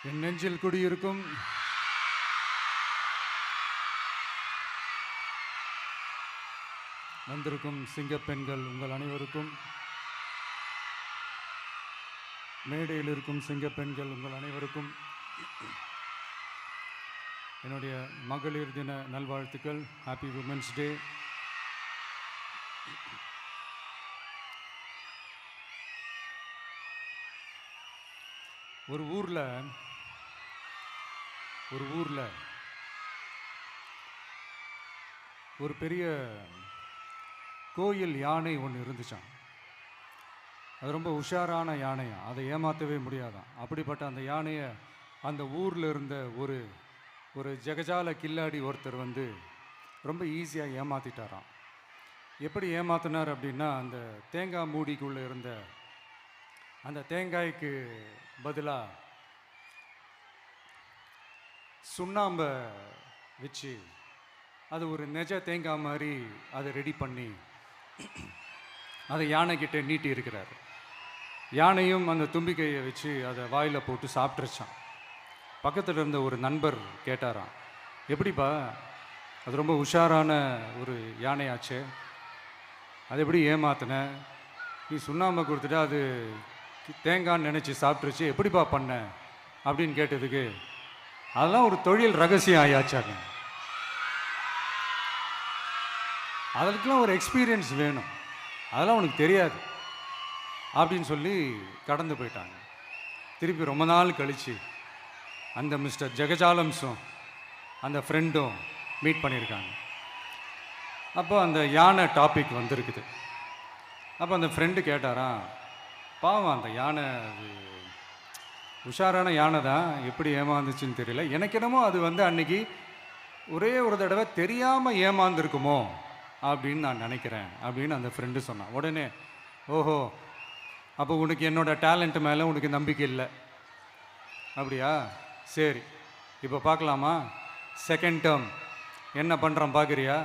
என் நெஞ்சில் குடியிருக்கும் வந்திருக்கும் சிங்கப்பெண்கள் உங்கள் அனைவருக்கும், மேடையில் இருக்கும் சிங்கப்பெண்கள் உங்கள் அனைவருக்கும் என்னுடைய மகளிர் தின நல்வாழ்த்துக்கள். Happy women's day. ஒரு ஊரில் ஒரு பெரிய கோயில் யானை ஒன்று இருந்துச்சான். அது ரொம்ப உஷாரான யானையாம், அதை ஏமாற்றவே முடியாதான். அப்படிப்பட்ட அந்த யானையை அந்த ஊரில் இருந்த ஒரு ஜெகஜால கில்லாடி ஒருத்தர் வந்து ரொம்ப ஈஸியாக ஏமாற்றிட்டாராம். எப்படி ஏமாத்தினார் அப்படின்னா, அந்த தேங்காய் மூடிக்குள்ளே இருந்த அந்த தேங்காய்க்கு பதிலாக சுண்ணாம்பை வச்சு அது ஒரு நெஜ தேங்காய் மாதிரி அதை ரெடி பண்ணி அதை யானைக்கிட்ட நீட்டி இருக்கிறார். யானையும் அந்த தும்பிக்கையை வச்சு அதை வாயில் போட்டு சாப்பிட்ருச்சான். பக்கத்தில் இருந்த ஒரு நண்பர் கேட்டாராம், எப்படிப்பா, அது ரொம்ப உஷாரான ஒரு யானையாச்சே, அது எப்படி ஏமாத்தின? நீ சுண்ணாம்பை கொடுத்துட்டு அது தேங்காய்ன்னு நினச்சி சாப்பிட்ருச்சு, எப்படிப்பா பண்ண அப்படின்னு கேட்டதுக்கு, அதெல்லாம் ஒரு தொழில் ரகசியம் ஆயாச்சாங்க, அதற்கெல்லாம் ஒரு எக்ஸ்பீரியன்ஸ் வேணும், அதெல்லாம் உனக்கு தெரியாது அப்படின்னு சொல்லி கடந்து போயிட்டாங்க. திருப்பி ரொம்ப நாள் கழித்து அந்த மிஸ்டர் ஜெகஜாலம்ஸும் அந்த ஃப்ரெண்டும் மீட் பண்ணியிருக்காங்க. அப்போ அந்த யானை டாபிக் வந்திருக்குது. அப்போ அந்த ஃப்ரெண்டு கேட்டாராம், பாவம் அந்த யானை அது உஷாரான யானை தான், எப்படி ஏமாந்துச்சுன்னு தெரியல, எனக்கு என்னமோ அது வந்து அன்னைக்கு ஒரே ஒரு தடவை தெரியாமல் ஏமாந்துருக்குமோ அப்படின்னு நான் நினைக்கிறேன் அப்படின்னு அந்த ஃப்ரெண்டு சொன்னான். உடனே, ஓஹோ, அப்போ உனக்கு என்னோட டேலண்ட் மேலே உனக்கு நம்பிக்கை இல்லை அப்படியா, சரி இப்போ பார்க்கலாமா, செகண்ட் டேர்ம் என்ன பண்ணுறான் பார்க்குறியா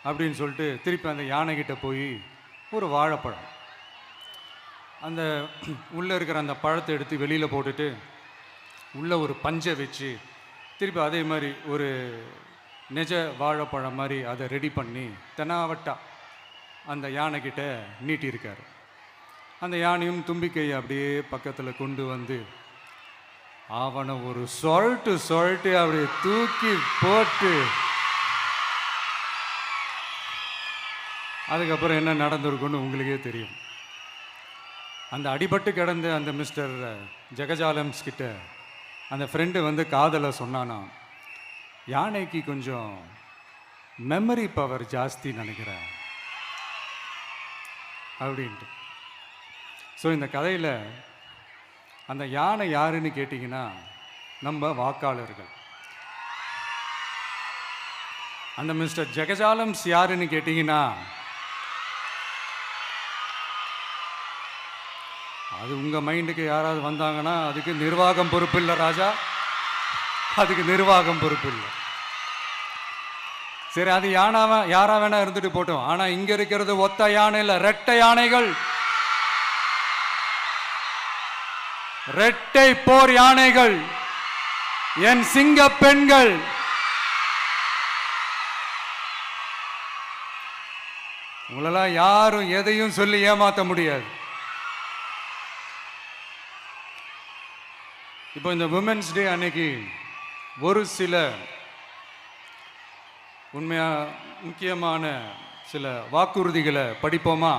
அப்படின்னு சொல்லிட்டு திருப்பி அந்த யானைக்கிட்ட போய் ஒரு வாழைப்பழம், அந்த உள்ளே இருக்கிற அந்த பழத்தை எடுத்து வெளியில் போட்டுட்டு உள்ளே ஒரு பஞ்சை வச்சு திருப்பி அதே மாதிரி ஒரு நெஜ வாழைப்பழம் மாதிரி அதை ரெடி பண்ணி தெனாவட்டா அந்த யானைக்கிட்ட நீட்டியிருக்கார். அந்த யானையும் தும்பிக்கையை அப்படியே பக்கத்தில் கொண்டு வந்து அவனை ஒரு சொல்லிட்டு அப்படியே தூக்கி போட்டு, அதுக்கப்புறம் என்ன நடந்திருக்குன்னு உங்களுக்கே தெரியும். அந்த அடிபட்டு கிடந்த அந்த மிஸ்டர் ஜெகஜாலம்ஸ் கிட்ட அந்த ஃப்ரெண்டு வந்து காதலை சொன்னானா, யானைக்கு கொஞ்சம் மெமரி பவர் ஜாஸ்தி நினைக்கிறேன் அப்படின்ட்டு. ஸோ இந்த கதையில் அந்த யானை யாருன்னு கேட்டிங்கன்னா நம்ம வாக்காளர்கள். அந்த மிஸ்டர் ஜெகஜாலம்ஸ் யாருன்னு கேட்டிங்கன்னா அது உங்கள் மைண்டுக்கு யாராவது வந்தாங்கன்னா அதுக்கு நிர்வாகம் பொறுப்பு இல்லை ராஜா, அதுக்கு நிர்வாகம் பொறுப்பு இல்லை. சரி, அது யாரா வேணா இருந்துட்டு போட்டோம். ஆனால் இங்கே இருக்கிறது ஒத்த யானை இல்லை, ரெட்டை யானைகள், ரெட்டை போர் யானைகள், என் சிங்க பெண்கள். உங்களெல்லாம் யாரும் எதையும் சொல்லி ஏமாற்ற முடியாது. இப்போ இந்த விமென்ஸ் டே அன்னைக்கு ஒரு சில முக்கியமான சில வாக்குறுதிகளை படிப்போமா?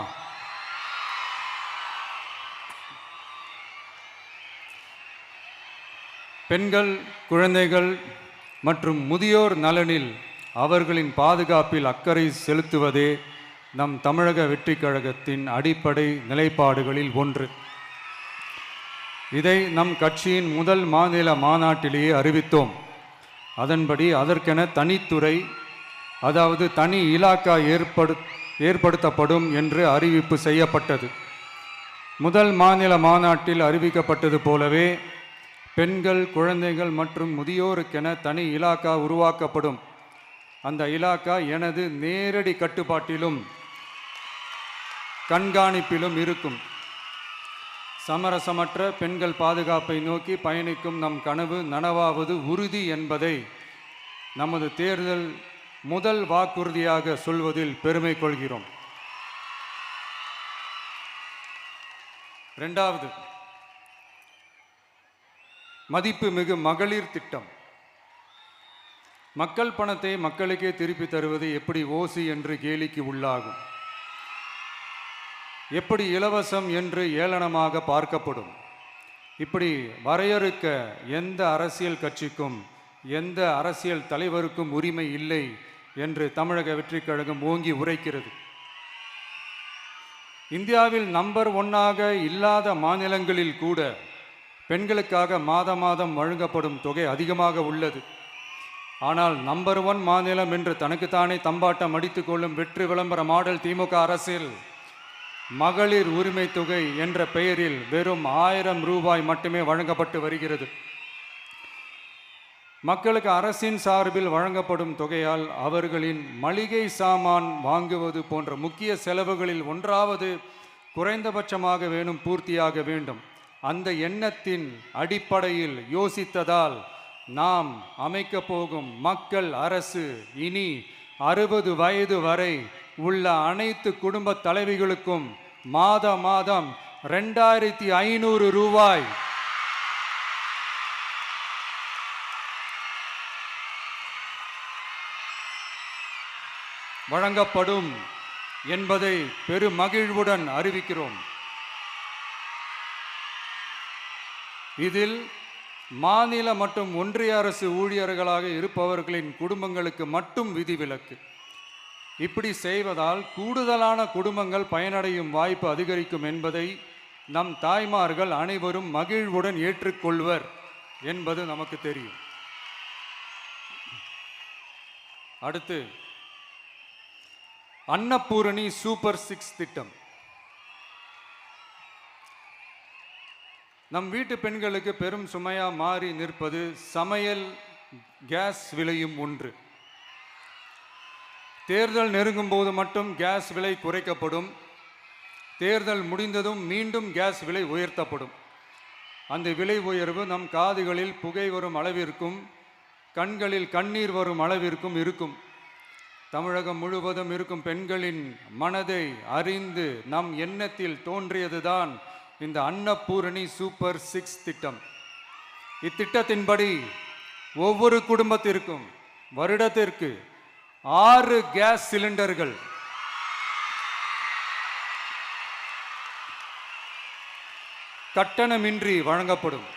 பெண்கள், குழந்தைகள் மற்றும் முதியோர் நலனில் அவர்களின் பாதுகாப்பில் அக்கறை செலுத்துவதே நம் தமிழக வெற்றி கழகத்தின் அடிப்படை நிலைப்பாடுகளில் ஒன்று. இதை நம் கட்சியின் முதல் மாநில மாநாட்டிலேயே அறிவித்தோம். அதன்படி அதற்கென தனித்துறை, அதாவது தனி இலாக்கா ஏற்படுத்தப்படும் என்று அறிவிப்பு செய்யப்பட்டது. முதல் மாநில மாநாட்டில் அறிவிக்கப்பட்டது போலவே பெண்கள், குழந்தைகள் மற்றும் முதியோருக்கென தனி இலாக்கா உருவாக்கப்படும். அந்த இலாக்கா எனது நேரடி கட்டுப்பாட்டிலும் கண்காணிப்பிலும் இருக்கும். சமரசமற்ற பெண்கள் பாதுகாப்பை நோக்கி பயணிக்கும் நம் கனவு நனவாவது உறுதி என்பதை நமது தேர்தல் முதல் வாக்குறுதியாக சொல்வதில் பெருமை கொள்கிறோம். இரண்டாவது, மதிப்புமிகு மகளிர் திட்டம். மக்கள் பணத்தை மக்களுக்கே திருப்பி தருவது எப்படி ஓசி என்று கேலிக்கு உள்ளாகும், எப்படி இலவசம் என்று ஏளனமாக பார்க்கப்படும். இப்படி வரையறுக்க எந்த அரசியல் கட்சிக்கும் எந்த அரசியல் தலைவருக்கும் உரிமை இல்லை என்று தமிழக வெற்றிக் கழகம் ஓங்கி உரைக்கிறது. இந்தியாவில் நம்பர் 1 இல்லாத மாநிலங்களில் கூட பெண்களுக்காக மாதம் வழங்கப்படும் தொகை அதிகமாக உள்ளது. ஆனால் நம்பர் 1 மாநிலம் என்று தனக்குத்தானே தம்பாட்டம் அடித்துக் கொள்ளும் வெற்றி விளம்பர மாடல் திமுக அரசில் மகளிர் உரிமை தொகை என்ற பெயரில் வெறும் 1000 ரூபாய் மட்டுமே வழங்கப்பட்டு வருகிறது. மக்களுக்கு அரசின் சார்பில் வழங்கப்படும் தொகையால் அவர்களின் மளிகை சாமான் வாங்குவது போன்ற முக்கிய செலவுகளில் ஒன்றாவது குறைந்தபட்சமாக பூர்த்தியாக வேண்டும். அந்த எண்ணத்தின் அடிப்படையில் யோசித்ததால் நாம் அமைக்க போகும் மக்கள் அரசு இனி 60 வயது வரை உள்ள அனைத்து குடும்ப தலைவிகளுக்கும் மாதம் 2500 ரூபாய் வழங்கப்படும் என்பதை பெருமகிழ்வுடன் அறிவிக்கிறோம். இதில் மாநில மற்றும் ஒன்றிய அரசு ஊழியர்களாக இருப்பவர்களின் குடும்பங்களுக்கு மட்டும் விதிவிலக்கு. இப்படி செய்வதால் கூடுதலான குடும்பங்கள் பயனடையும் வாய்ப்பு அதிகரிக்கும் என்பதை நம் தாய்மார்கள் அனைவரும் மகிழ்வுடன் ஏற்றுக்கொள்வர் என்பது நமக்கு தெரியும். அடுத்து, அன்னபூரணி சூப்பர் 6 திட்டம். நம் வீட்டு பெண்களுக்கு பெரும் சுமையா மாறி நிற்பது சமையல் கேஸ் விலையும் ஒன்று. தேர்தல் நெருங்கும் போது மட்டும் கேஸ் விலை குறைக்கப்படும், தேர்தல் முடிந்ததும் மீண்டும் கேஸ் விலை உயர்த்தப்படும். அந்த விலை உயர்வு நம் காதுகளில் புகை வரும் அளவிற்கும் கண்களில் கண்ணீர் வரும் அளவிற்கும் இருக்கும். தமிழகம் முழுவதும் இருக்கும் பெண்களின் மனதை அறிந்து நம் எண்ணத்தில் தோன்றியதுதான் இந்த அன்னபூரணி சூப்பர் 6 திட்டம். இத்திட்டத்தின்படி ஒவ்வொரு குடும்பத்திற்கும் வருடத்திற்கு 6 கேஸ் சிலிண்டர்கள் கட்டணமின்றி வழங்கப்படும்.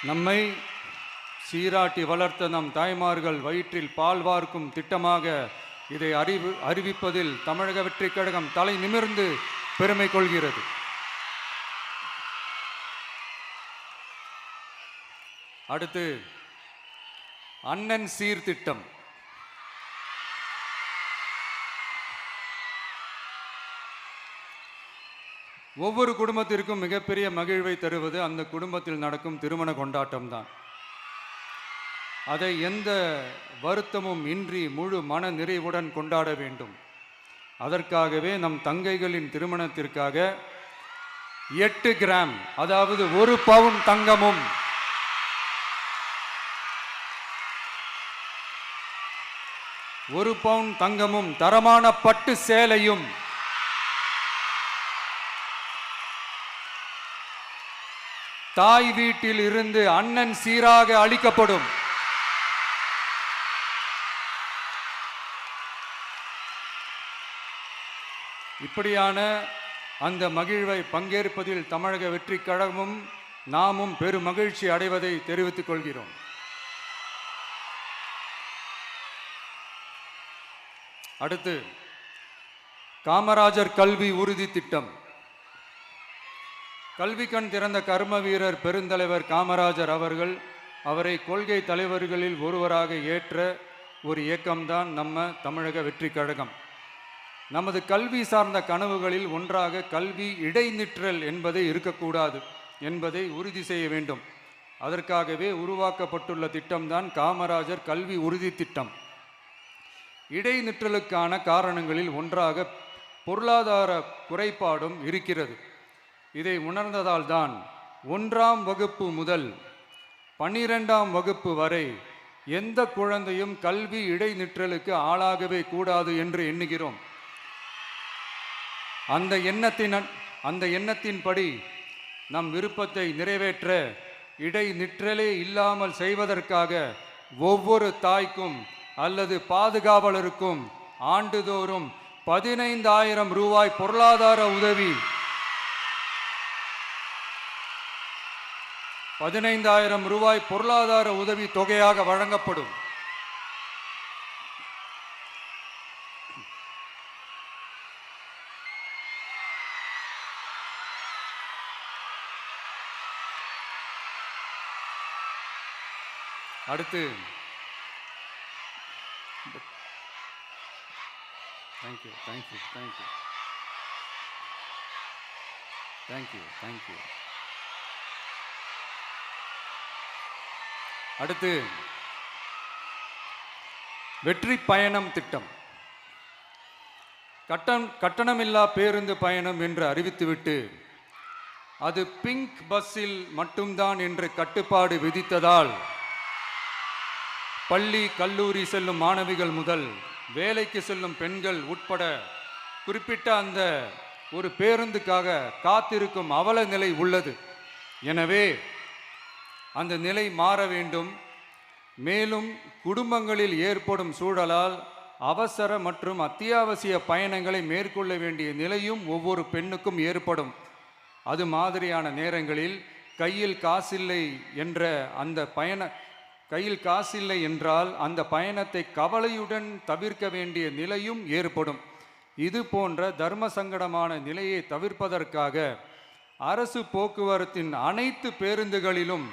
நம்மை சீராட்டி வளர்த்த நம் தாய்மார்கள் வயிற்றில் பால் வார்க்கும் திட்டமாக இதை அறிவிப்பதில் தமிழக வெற்றிக் கழகம் தலை நிமிர்ந்து பெருமை கொள்கிறது. அடுத்து, அண்ணன் சீர்திட்டம். ஒவ்வொரு குடும்பத்திற்கும் மிகப்பெரிய மகிழ்வை தருவது அந்த குடும்பத்தில் நடக்கும் திருமண கொண்டாட்டம் தான். அதை எந்த வருத்தமும் இன்றி முழு மன நிறைவுடன் கொண்டாட வேண்டும். அதற்காகவே நம் தங்கைகளின் திருமணத்திற்காக 8 கிராம், அதாவது 1 பவுன் தங்கமும் 1 பவுன் தங்கமும் தரமான பட்டு சேலையும் தாய் வீட்டில் இருந்து அண்ணன் சீராக அளிக்கப்படும். இப்படியான அந்த மகிழ்வை பங்கேற்பதில் தமிழக வெற்றிக் கழகமும் நாமும் பெரும் மகிழ்ச்சி அடைவதை தெரிவித்துக் கொள்கிறோம். அடுத்து, காமராஜர் கல்வி உறுதி திட்டம். கல்வி கண் திறந்த கர்ம வீரர் பெருந்தலைவர் காமராஜர் அவரை கொள்கை தலைவர்களில் ஒருவராக ஏற்ற ஒரு இயக்கம்தான் நம்ம தமிழக வெற்றிக் கழகம். நமது கல்வி சார்ந்த கனவுகளில் ஒன்றாக கல்வி இடைநிற்றல் என்பதை இருக்கக்கூடாது என்பதை உறுதி செய்ய வேண்டும். அதற்காகவே உருவாக்கப்பட்டுள்ள திட்டம்தான் காமராஜர் கல்வி உறுதி திட்டம். இடைநிற்றலுக்கான காரணங்களில் ஒன்றாக பொருளாதார குறைபாடும் இருக்கிறது. இதை உணர்ந்ததால் தான் 1ஆம் வகுப்பு முதல் 12ஆம் வகுப்பு வரை எந்த குழந்தையும் கல்வி இடைநிற்றலுக்கு ஆளாகவே கூடாது என்று எண்ணுகிறோம். அந்த எண்ணத்தின்படி நம் விருப்பத்தை நிறைவேற்ற இடைநிற்றலே இல்லாமல் செய்வதற்காக ஒவ்வொரு தாய்க்கும் அல்லது பாதுகாவலருக்கும் ஆண்டுதோறும் 15,000 ரூபாய் பொருளாதார உதவி 15,000 ரூபாய் பொருளாதார உதவி தொகையாக வழங்கப்படும். அடுத்து தேங்க்யூ. அடுத்து வெற்றி பயணம் திட்டம். கட்டணமில்லா பேருந்து பயணம் என்று அறிவித்துவிட்டு அது பிங்க் பஸ்ஸில் மட்டும்தான் என்று கட்டுப்பாடு விதித்ததால் பள்ளி கல்லூரி செல்லும் மாணவிகள் முதல் வேலைக்கு செல்லும் பெண்கள் உட்பட குறிப்பிட்ட அந்த ஒரு பேருந்துக்காக காத்திருக்கும் அவல நிலை உள்ளது. எனவே அந்த நிலை மாற வேண்டும். மேலும் குடும்பங்களில் ஏற்படும் சூழலால் அவசர மற்றும் அத்தியாவசிய பயணங்களை மேற்கொள்ள வேண்டிய நிலையும் ஒவ்வொரு பெண்ணுக்கும் ஏற்படும். அது மாதிரியான நேரங்களில் கையில் காசில்லை என்றால் அந்த பயணத்தை கவலையுடன் தவிர்க்க வேண்டிய நிலையும் ஏற்படும். இது போன்ற தர்ம சங்கடமான நிலையை தவிர்ப்பதற்காக அரசு போக்குவரத்தின் அனைத்து பேருந்துகளிலும்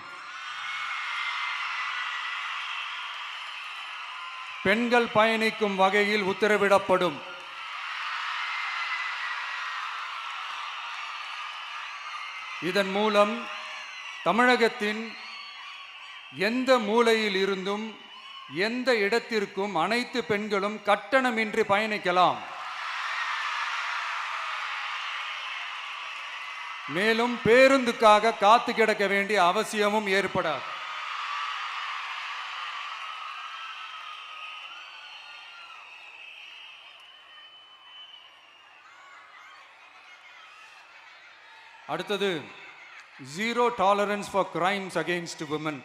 பெண்கள் பயணிக்கும் வகையில் உத்தரவிடப்படும். இதன் மூலம் தமிழகத்தின் எந்த மூலையில் இருந்தும் எந்த இடத்திற்கும் அனைத்து பெண்களும் கட்டணமின்றி பயணிக்கலாம். மேலும் பேருந்துக்காக காத்து கிடக்க வேண்டிய அவசியமும் ஏற்படாது. அடுத்தது zero tolerance for crimes against women.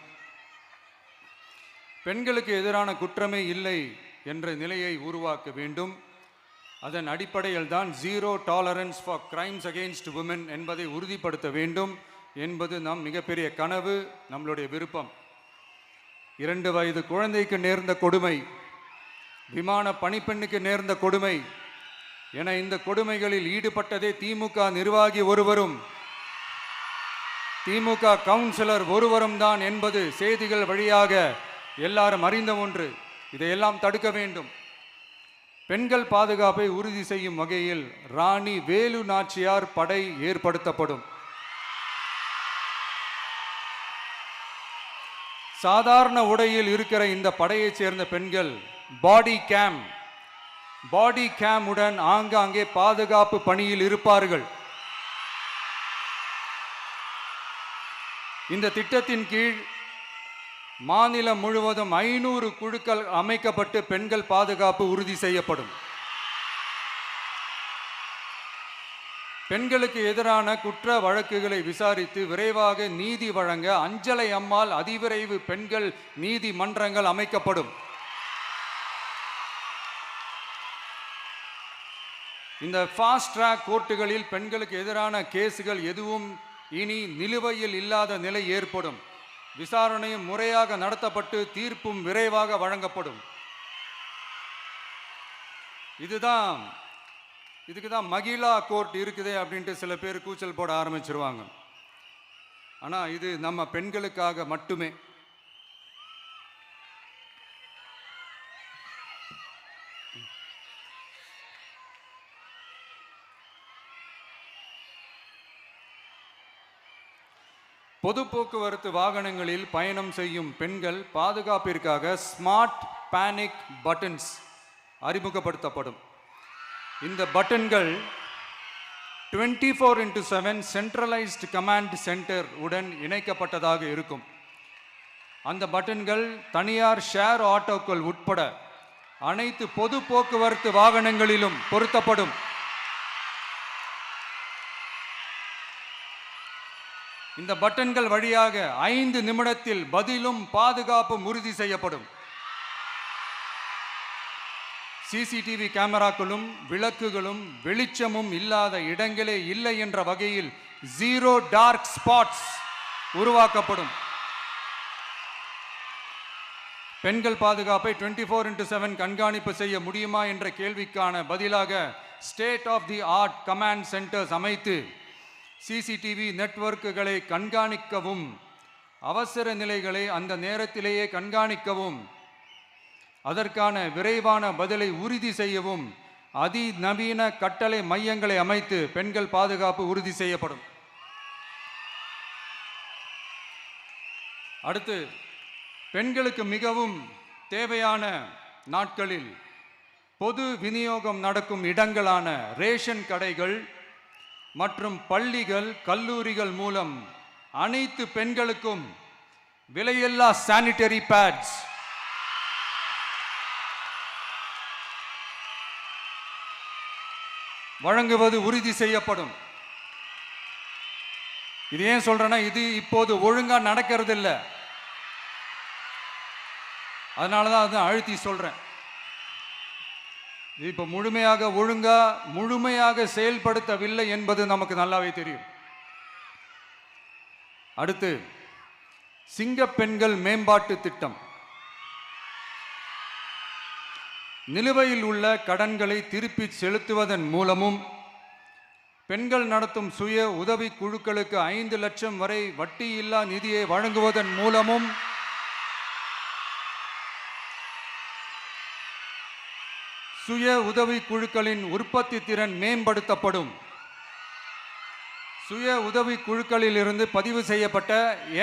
பெண்களுக்கு எதிரான குற்றமே இல்லை என்ற நிலையை உருவாக்க வேண்டும். அதன் அடிப்படையில் தான் zero tolerance for crimes against women என்பதை உறுதிப்படுத்த வேண்டும் என்பது நம் மிகப்பெரிய கனவு, நம்மளுடைய விருப்பம். 2 வயது குழந்தைக்கு நேர்ந்த கொடுமை, விமான பணிப்பெண்ணுக்கு நேர்ந்த கொடுமை என இந்த கொடுமைகளில் ஈடுபட்டதே திமுக நிர்வாகி ஒருவரும் திமுக கவுன்சிலர் ஒருவரும் தான் என்பது செய்திகள் வழியாக எல்லாரும் அறிந்த ஒன்று. இதையெல்லாம் தடுக்க வேண்டும். பெண்கள் பாதுகாப்பை உறுதி செய்யும் வகையில் ராணி வேலு நாச்சியார் படை ஏற்படுத்தப்படும். சாதாரண உடையில் இருக்கிற இந்த படையைச் சேர்ந்த பெண்கள் பாடி கேம் உடன் ஆங்காங்கே பாதுகாப்பு பணியில் இருப்பார்கள். இந்த திட்டத்தின் கீழ் மாநிலம் முழுவதும் 500 குழுக்கள் அமைக்கப்பட்டு பெண்கள் பாதுகாப்பு உறுதி செய்யப்படும். பெண்களுக்கு எதிரான குற்ற வழக்குகளை விசாரித்து விரைவாக நீதி வழங்க அஞ்சலை அம்மாள் அதிவிரைவு பெண்கள் நீதிமன்றங்கள் அமைக்கப்படும். இந்த ஃபாஸ்ட் ட்ராக் கோர்ட்டுகளில் பெண்களுக்கு எதிரான கேஸுகள் எதுவும் இனி நிலுவையில் இல்லாத நிலை ஏற்படும். விசாரணையும் முறையாக நடத்தப்பட்டு தீர்ப்பும் விரைவாக வழங்கப்படும். இதுக்கு தான் மகிழா கோர்ட் இருக்குதே அப்படின்ட்டு சில பேர் கூச்சல் போட ஆரம்பிச்சிருவாங்க. ஆனால் இது நம்ம பெண்களுக்காக மட்டுமே. பொது போக்குவரத்து வாகனங்களில் பயணம் செய்யும் பெண்கள் பாதுகாப்பிற்காக ஸ்மார்ட் பேனிக் பட்டன்ஸ் அறிமுகப்படுத்தப்படும். இந்த பட்டன்கள் 24/7 சென்ட்ரலைஸ்டு கமாண்ட் சென்டர் உடன் இணைக்கப்பட்டதாக இருக்கும். அந்த பட்டன்கள் தனியார் ஷேர் ஆட்டோக்கள் உட்பட அனைத்து பொது போக்குவரத்து வாகனங்களிலும் பொருத்தப்படும். இந்த பட்டன்கள் வழியாக 5 நிமிடத்தில் பதிலும் பாதுகாப்பும் உறுதி செய்யப்படும். சிசிடிவி கேமராக்களும் விளக்குகளும் வெளிச்சமும் இல்லாத இடங்களே இல்லை என்ற வகையில் 0 டார்க் ஸ்பாட்ஸ் உருவாக்கப்படும். பெண்கள் பாதுகாப்பை 24/7 கண்காணிப்பு செய்ய முடியுமா என்ற கேள்விக்கான பதிலாக state of the art command centers அமைத்து சிசிடிவி நெட்வொர்க்குகளை கண்காணிக்கவும் அவசர நிலைகளை அந்த நேரத்திலேயே கண்காணிக்கவும் அதற்கான விரைவான பதிலை உறுதி செய்யவும் அதிநவீன கட்டளை மையங்களை அமைத்து பெண்கள் பாதுகாப்பு உறுதி செய்யப்படும். அடுத்து, பெண்களுக்கு மிகவும் தேவையான நாட்களில் பொது விநியோகம் நடக்கும் இடங்களான ரேஷன் கடைகள் மற்றும் பள்ளிகள் கல்லூரிகள் மூலம் அனைத்து பெண்களுக்கும் விலையில்லா சானிட்டரி பேட்ஸ் வழங்குவது உறுதி செய்யப்படும். இது ஏன் சொல்றேன்னா, இது இப்போது ஒழுங்கா நடக்கிறது இல்லை, அதனாலதான் அதை அழுத்தி சொல்றேன். இது இப்போ முழுமையாக செயல்படுத்தவில்லை என்பது நமக்கு நல்லாவே தெரியும். அடுத்து, சிங்க பெண்கள் மேம்பாட்டு திட்டம். நிலுவையில் உள்ள கடன்களை திருப்பி செலுத்துவதன் மூலமும் பெண்கள் நடத்தும் சுய உதவி குழுக்களுக்கு 5 லட்சம் வரை வட்டியில்லா நிதியை வழங்குவதன் மூலமும் சுய உதவி குழுக்களின் உற்பத்தி திறன் மேம்படுத்தப்படும். சுய உதவி குழுக்களில் இருந்து பதிவு செய்யப்பட்ட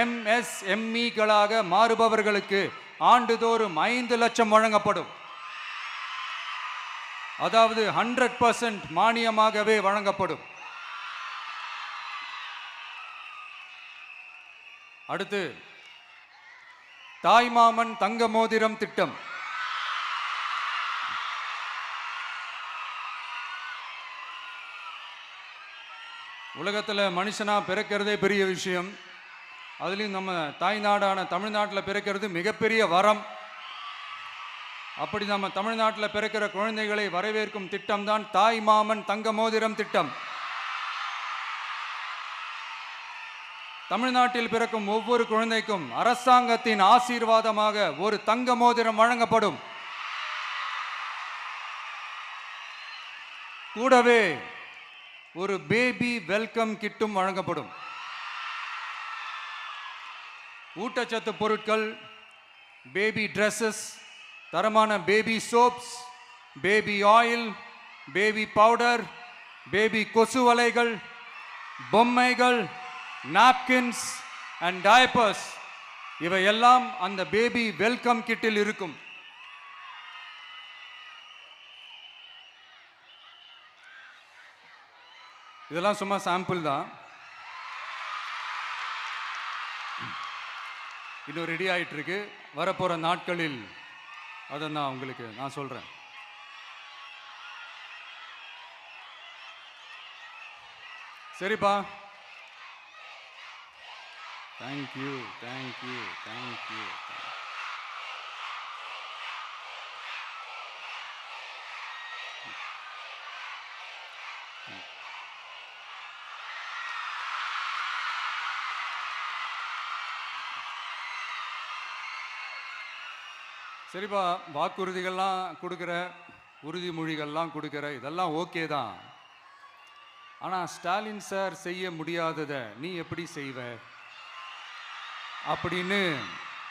MSMEகளாக மாறுபவர்களுக்கு ஆண்டுதோறும் 5 லட்சம் வழங்கப்படும். அதாவது 100% மானியமாகவே வழங்கப்படும். அடுத்து, தாய்மாமன் தங்க மோதிரம் திட்டம். உலகத்தில் மனுஷனா பிறக்கிறதே பெரிய விஷயம். அதுலேயும் நம்ம தாய்நாடான தமிழ்நாட்டில் பிறக்கிறது மிகப்பெரிய வரம். அப்படி நம்ம தமிழ்நாட்டில் பிறக்கிற குழந்தைகளை வரவேற்கும் திட்டம் தான் தாய் மாமன் தங்க மோதிரம் திட்டம். தமிழ்நாட்டில் பிறக்கும் ஒவ்வொரு குழந்தைக்கும் அரசாங்கத்தின் ஆசீர்வாதமாக ஒரு தங்க மோதிரம் வழங்கப்படும். கூடவே ஒரு பேபி வெல்கம் கிட்டும் வழங்கப்படும். ஊட்டச்சத்து பொருட்கள், பேபி ட்ரெஸ்ஸஸ், தரமான baby soaps, baby oil, baby powder, baby கொசு வலைகள், பொம்மைகள், நாப்கின்ஸ் அண்ட் டயப்பர்ஸ் இவையெல்லாம் அந்த பேபி வெல்கம் கிட்டில் இருக்கும். இதெல்லாம் சும்மா சாம்பிள் தான். இன்னும் ரெடி ஆயிட்டு இருக்கு. வரப்போற நாட்களில் அதை நான் சொல்றேன். சரிப்பா, தேங்க்யூ. சரிப்பா, வாக்குறுதிகள்லாம் கொடுக்குற, உறுதிமொழிகள்லாம் கொடுக்குற, இதெல்லாம் ஓகே தான். ஆனால் ஸ்டாலின் சார் செய்ய முடியாததை நீ எப்படி செய்வ அப்படின்னு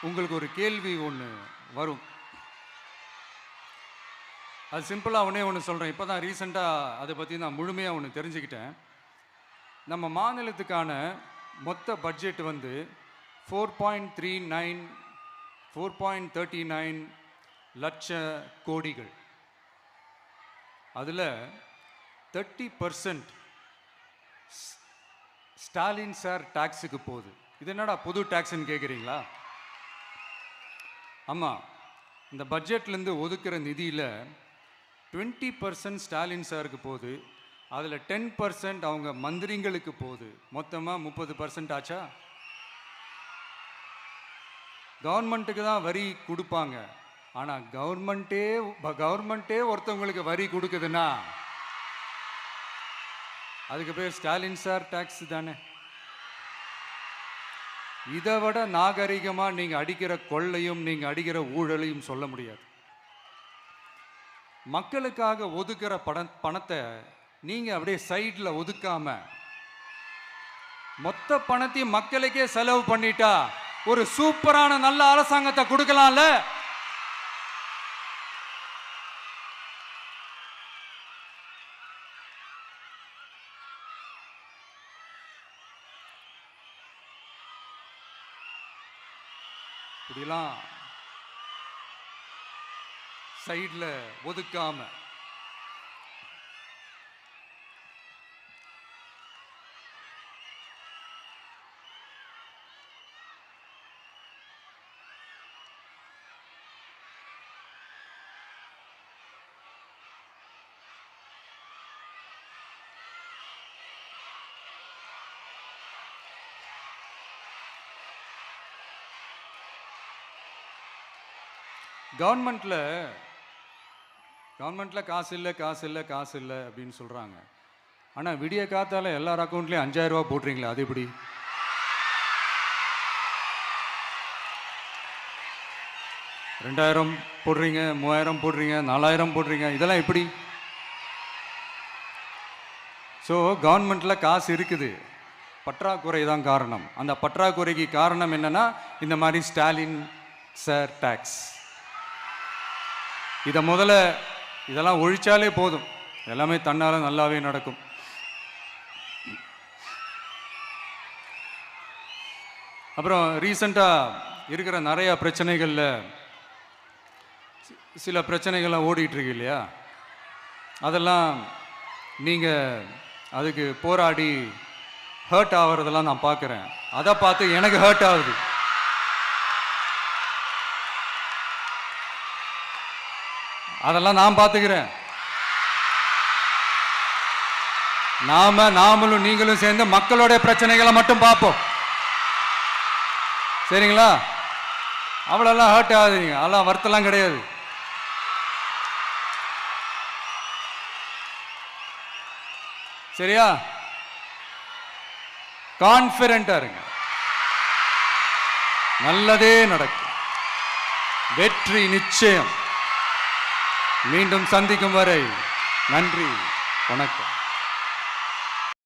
உங்களுக்கு ஒரு கேள்வி ஒன்று வரும். அது சிம்பிளாக ஒன்று சொல்கிறேன். இப்போ தான் ரீசெண்டாக அதை பற்றி நான் முழுமையாக தெரிஞ்சுக்கிட்டேன். நம்ம மாநிலத்துக்கான மொத்த பட்ஜெட் வந்து 4.39 லட்ச கோடிகள். அதில் 30% ஸ்டாலின் சார் டாக்ஸுக்கு போகுது. இது என்னடா புது டாக்ஸ்ன்னு கேட்குறீங்களா? ஆமாம், இந்த பட்ஜெட்லேருந்து ஒதுக்குற நிதியில் 20% ஸ்டாலின் சாருக்கு போகுது. அதில் 10% அவங்க மந்திரிங்களுக்கு போகுது. மொத்தமாக 30% ஆச்சா? கவர்மெண்ட்டுக்கு தான் வரி கொடுப்பாங்க. ஆனால் கவர்மெண்ட்டே ஒருத்தவங்களுக்கு வரி கொடுக்குதுன்னா அதுக்கு பேர் ஸ்டாலின் சார் டாக்ஸ் தானே. இதை விட நாகரிகமாக நீங்கள் அடிக்கிற கொள்ளையும் நீங்கள் அடிக்கிற ஊழலையும் சொல்ல முடியாது. மக்களுக்காக ஒதுக்குற பணத்தை நீங்கள் அப்படியே சைடில் ஒதுக்காம மொத்த பணத்தையும் மக்களுக்கே செலவு பண்ணிட்டா ஒரு சூப்பரான நல்ல அரசாங்கத்தை கொடுக்கலாம்ல. இப்படிலாம் சைடில் ஒதுக்காம கவர்மெண்ட்டில் காசு இல்லை அப்படின்னு சொல்கிறாங்க. ஆனால் விடிய காத்தால எல்லார் அக்கௌண்ட்லேயும் 5000 ரூபா போட்டுறீங்களா? அது எப்படி? $2000 போடுறீங்க, 3000 போடுறீங்க, 4000 போடுறீங்க, இதெல்லாம் எப்படி? ஸோ கவர்மெண்ட்டில் காசு இருக்குது, பற்றாக்குறை தான் காரணம். அந்த பற்றாக்குறைக்கு காரணம் என்னன்னா இந்த மாதிரி ஸ்டாலின் சார் டாக்ஸ். இதெல்லாம் ஒழிச்சாலே போதும், எல்லாமே தன்னால் நல்லாவே நடக்கும். அப்புறம் ரீசண்டாக இருக்கிற நிறையா பிரச்சனைகளில் சில பிரச்சனைகள்லாம் ஓடிட்டுருக்கு இல்லையா? அதெல்லாம் நீங்கள் அதுக்கு போராடி ஹர்ட் ஆகிறதெல்லாம் நான் பார்க்குறேன். அதை பார்த்து எனக்கு ஹர்ட் ஆகுது. அதெல்லாம் நான் பார்த்துக்கிறேன். நாமளும் நீங்களும் சேர்ந்து மக்களுடைய பிரச்சனைகளை மட்டும் பார்ப்போம், சரிங்களா? அவ்வளோலாம் ஹர்ட் ஆகுதுங்க, அதெல்லாம் வருத்தலாம் கிடையாது. சரியா? கான்ஃபிடென்ட்டா இருங்க, நல்லதே நடக்கும், வெற்றி நிச்சயம். மீண்டும் சந்திக்கும் வரை நன்றி, வணக்கம்.